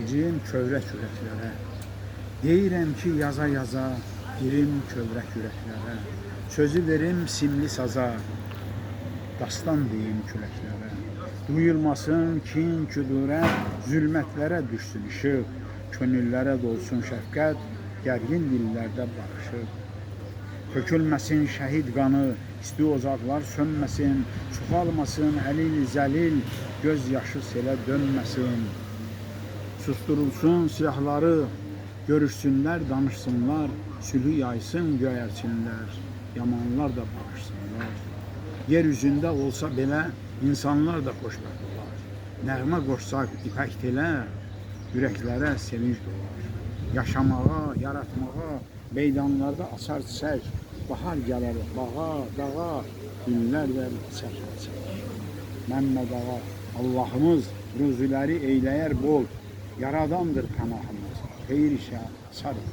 girim kövrək ürəklərə. Deyirəm ki, yaza yaza, girim kövrək ürəklərə. Sözü verim simli saza, dastan deyim küləklərə. Duyulmasın kin, küdurə, zülmətlərə düşsün işıq. Könüllərə dolsun şəfqət, gərgin dillərdə barışıq. Tökülməsin şəhid qanı, isti ocaqlar sönməsin, çoxalmasın əlil zəlil, göz yaşı selə dönməsin. Susturulsun silahları, görüşsünlər, danışsınlar, sülhü yaysın göyərçinlər, yamanlar da barışsınlar. Yeryüzündə olsa belə, insanlar da xoşbəxt olar. Nəğmə qoşsaq ipək telə, ürəklərə sevinç dolar. Yaşamağa, yaratmağa, meydanlarda açar çiçək, bahar gələr bağa, dağa, günlərlə çəkəcək. Məmməd ağa, Allahımız ruziləri eyləyər bol, yaradandır pənahımız, xeyir işə sarı.